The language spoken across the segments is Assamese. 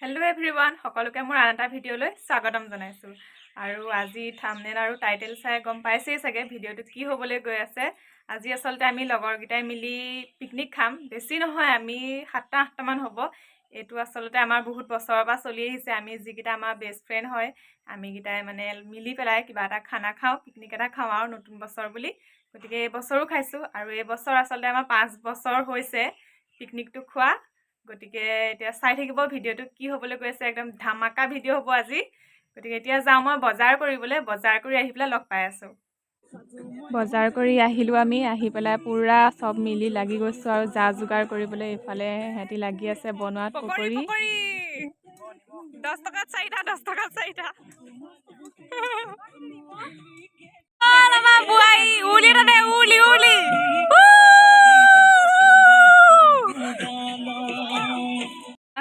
हेलो एभ्रिवान সকলোকে মোৰ আন এটা ভিডিঅ'লৈ স্বাগতম জনাইছো আৰু আজি থাম্বনেল আৰু টাইটেল চাই গম পাইছেই চাগে ভিডিঅ'টো কি হ'বলৈ গৈ আছে আজি আসলতে আমি লগৰগিটাই মিলি পিকনিক খাম বেছি নহয় আমি 7-8টা মান হ'ব এটো আসলতে আমাৰ বহুত বছৰৰ পৰা চলি আহিছে আমি যিকিটা আমাৰ বেষ্ট ফ্ৰেন্ড হয় আমি গিটাই মানে মিলি পেলাই কিবা এটা খানা খাও পিকনিক এটা খাও আৰু নতুন বছৰ বুলি গতিকে এই বছৰো খাইছো আৰু এই বছৰ আসলতে আমাৰ 5 বছৰ হৈছে পিকনিকটো খোৱা গতিকে এতিয়া চাই থাকিব ভিডিঅ'টো কি হ'বলৈ গৈছে একদম ধামাকা ভিডিঅ' হ'ব আজি গতিকে এতিয়া যাও মই বজাৰ কৰিবলৈ বজাৰ কৰি আহি পেলাই লগ পাই আছো বজাৰ কৰি আহিলো আমি আহি পেলাই পুৰা সব মিলি লাগি গৈছো আৰু যা যোগাৰ কৰিবলৈ ইফালে হেতি লাগি আছে বনোৱাত পকৰি 10 টকা 4টা 10 টকা 4টা আলামা বুয়াই উলি রে উলি উলি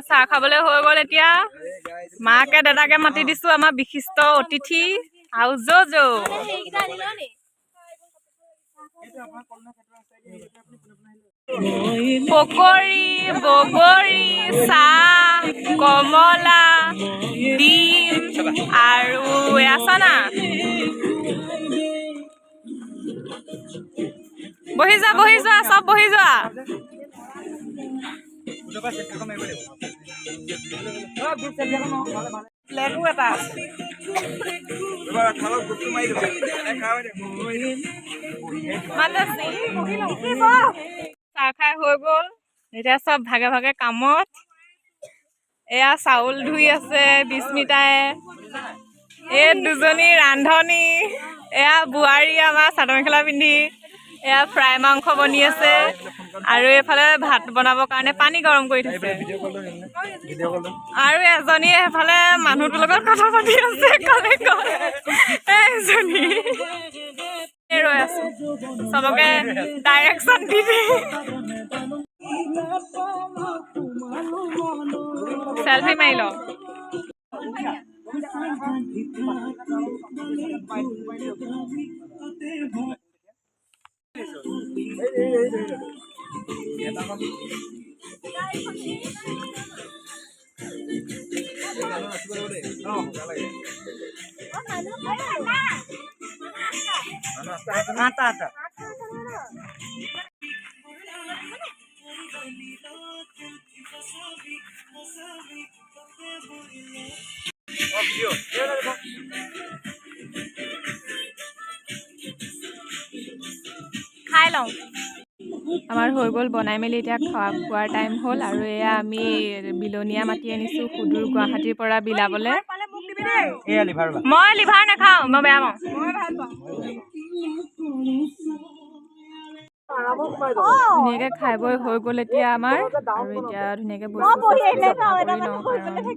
চাহ খাবলৈ হৈ গ'ল এতিয়া মাকে দাদাকে মাতি দিছো আমাৰ বিশিষ্ট অতিথি আৰু জোজো পকৰি বগৰী চাহ কমলা ডিম আৰু আছনা বহি যোৱা সব বহি যোৱা প্লেটও এটা আছে চাহ খাই হৈ গ'ল এতিয়া সব ভাগে ভাগে কামত এয়া চাউল ধুই আছে বিস্মিতাই এই দুজনী ৰান্ধনী এয়া বুৱাৰী আমাৰ চাদৰ মেখেলা পিন্ধি এয়া ফ্ৰাই মাংস বনি আছে আৰু এফালে ভাত বনাবৰ কাৰণে পানী গৰম কৰি থৈছে আৰু এজনী এফালে মানুহটোৰ লগত কথা পাতি আছে কালে এজনী ৰৈ আছে সবকে ডাইৰেকশ্যন দি সেলফি মাৰি লওঁ খাই লওঁ আমাৰ হৈ গ'ল বনাই মেলি এতিয়া খোৱাৰ টাইম হ'ল আৰু এয়া আমি বিলনীয়া মাতি আনিছো সুদূৰ গুৱাহাটীৰ পৰা বিলাবলৈ মই লিভাৰ নাখাওঁ মই বেয়া পাওঁ ধুনীয়াকৈ খাই বৈ হৈ গ'ল এতিয়া আমাৰ আৰু এতিয়া ধুনীয়াকৈ বস্তু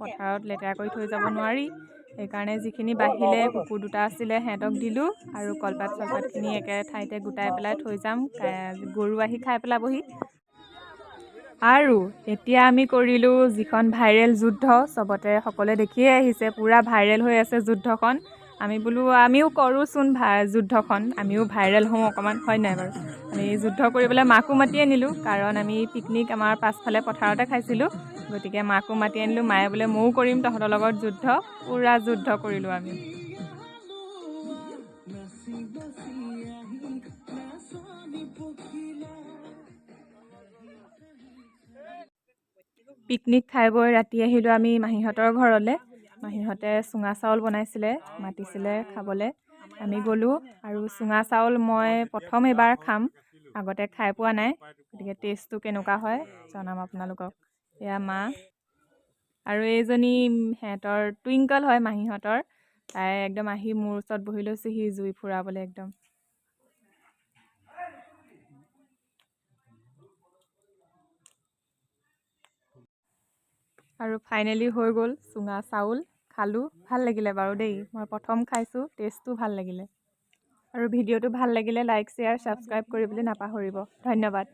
পথাৰত লেতেৰা কৰি থৈ যাব নোৱাৰি সেইকাৰণে যিখিনি বাহিলে কুকুৰ দুটা আছিলে সিহঁতক দিলোঁ আৰু কলপাত চলপাতখিনি একে ঠাইতে গোটাই পেলাই থৈ যাম গৰু আহি খাই পেলাবহি আৰু এতিয়া আমি কৰিলোঁ যিখন ভাইৰেল যুদ্ধ চবতে সকলোৱে দেখিয়ে আহিছে পুৰা ভাইৰেল হৈ আছে যুদ্ধখন আমি বোলো আমিও কৰোঁচোন যুদ্ধখন আমিও ভাইৰেল হওঁ অকণমান হয় নাই বাৰু আমি যুদ্ধ কৰিবলৈ মাকো মাতি আনিলোঁ কাৰণ আমি পিকনিক আমাৰ পাছফালে পথাৰতে খাইছিলোঁ গতিকে মাকো মাতি আনিলোঁ মায়ে বোলে ময়ো কৰিম তহঁতৰ লগত যুদ্ধ পুৰা যুদ্ধ কৰিলোঁ আমি পিকনিক খাই বৈ ৰাতি আহিলোঁ আমি মাহীহঁতৰ ঘৰলৈ মাহীহঁতে চুঙা চাউল বনাইছিলে মাতিছিলে খাবলৈ আমি গ'লোঁ আৰু চুঙা চাউল মই প্ৰথম এবাৰ খাম আগতে খাই পোৱা নাই গতিকে টেষ্টটো কেনেকুৱা হয় জনাম আপোনালোকক এয়া মা আৰু এইজনী সিহঁতৰ টুইংকল হয় মাহীহঁতৰ তাই একদম আহি মোৰ ওচৰত বহি লৈছেহি জুই ফুৰাবলৈ একদম আৰু ফাইনেলি হৈ গ'ল চুঙা চাউল খালোঁ ভাল লাগিলে বাৰু দেই মই প্ৰথম খাইছোঁ টেষ্টটো ভাল লাগিলে আৰু ভিডিঅ'টো ভাল লাগিলে লাইক শ্বেয়াৰ ছাবস্ক্ৰাইব কৰিবলৈ নাপাহৰিব ধন্যবাদ